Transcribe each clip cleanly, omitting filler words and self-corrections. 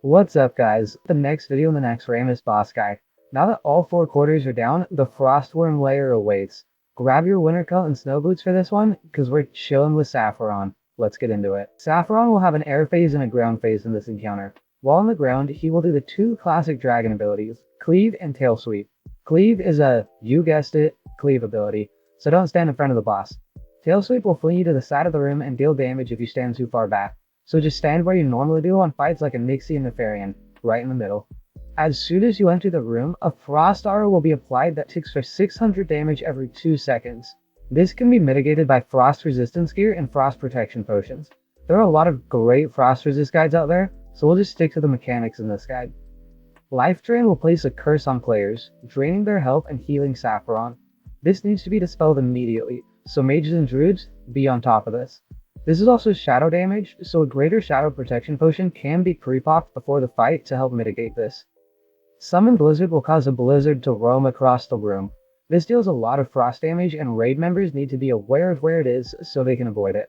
What's up guys, the next video in the naxxramas boss guide. Now that all 4 quarters are down, the frostworm layer awaits. Grab your winter coat and snow boots for this one, cause we're chilling with Sapphiron. Let's get into it. Sapphiron will have an air phase and a ground phase in this encounter. While on the ground, he will do the 2 classic dragon abilities, Cleave and Tail Sweep. Cleave is a, you guessed it, cleave ability, so don't stand in front of the boss. Tail Sweep will fling you to the side of the room and deal damage if you stand too far back. So just stand where you normally do on fights like a Naxx and Sapphiron, right in the middle. As soon as you enter the room, a frost aura will be applied that ticks for 600 damage every 2 seconds. This can be mitigated by frost resistance gear and frost protection potions. There are a lot of great frost resist guides out there, so we'll just stick to the mechanics in this guide. Life Drain will place a curse on players, draining their health and healing Sapphiron. This needs to be dispelled immediately, so mages and druids, be on top of this. This is also shadow damage, so a greater shadow protection potion can be pre-popped before the fight to help mitigate this. Summon Blizzard will cause a blizzard to roam across the room. This deals a lot of frost damage and raid members need to be aware of where it is so they can avoid it.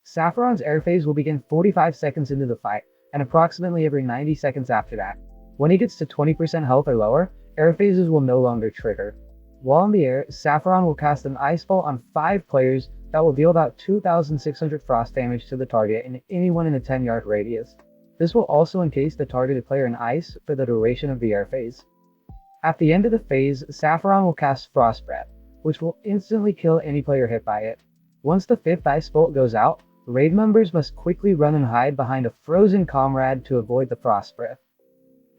Sapphiron's air phase will begin 45 seconds into the fight, and approximately every 90 seconds after that. When he gets to 20% health or lower, air phases will no longer trigger. While in the air, Sapphiron will cast an ice ball on 5 players that will deal about 2,600 frost damage to the target and anyone in a 10-yard radius. This will also encase the targeted player in ice for the duration of the air phase. At the end of the phase, Sapphiron will cast Frost Breath, which will instantly kill any player hit by it. Once the 5th ice bolt goes out, raid members must quickly run and hide behind a frozen comrade to avoid the Frost Breath.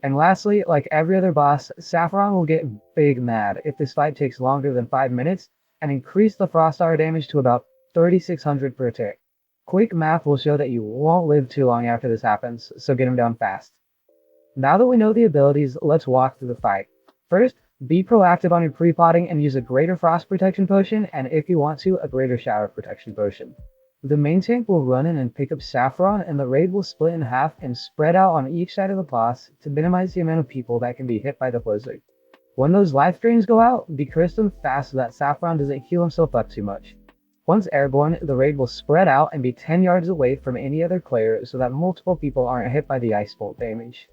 And lastly, like every other boss, Sapphiron will get big mad if this fight takes longer than 5 minutes and increase the frost aura damage to about 3,600 per tick. Quick math will show that you won't live too long after this happens, so get him down fast. Now that we know the abilities, let's walk through the fight. First, be proactive on your pre-potting and use a greater frost protection potion, and if you want to, a greater shadow protection potion. The main tank will run in and pick up Sapphiron, and the raid will split in half and spread out on each side of the boss to minimize the amount of people that can be hit by the blizzard. When those life drains go out, be them fast so that Sapphiron doesn't heal himself up too much. Once airborne, the raid will spread out and be 10 yards away from any other player so that multiple people aren't hit by the ice bolt damage.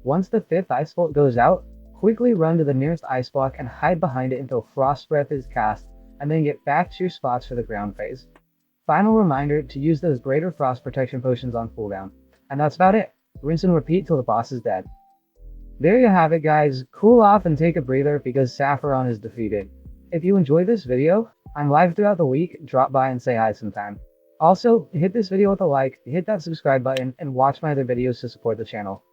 Once the 5th ice bolt goes out, quickly run to the nearest ice block and hide behind it until Frost Breath is cast, and then get back to your spots for the ground phase. Final reminder to use those greater frost protection potions on cooldown. And that's about it. Rinse and repeat till the boss is dead. There you have it guys, cool off and take a breather because Sapphiron is defeated. If you enjoyed this video, I'm live throughout the week, drop by and say hi sometime. Also, hit this video with a like, hit that subscribe button, and watch my other videos to support the channel.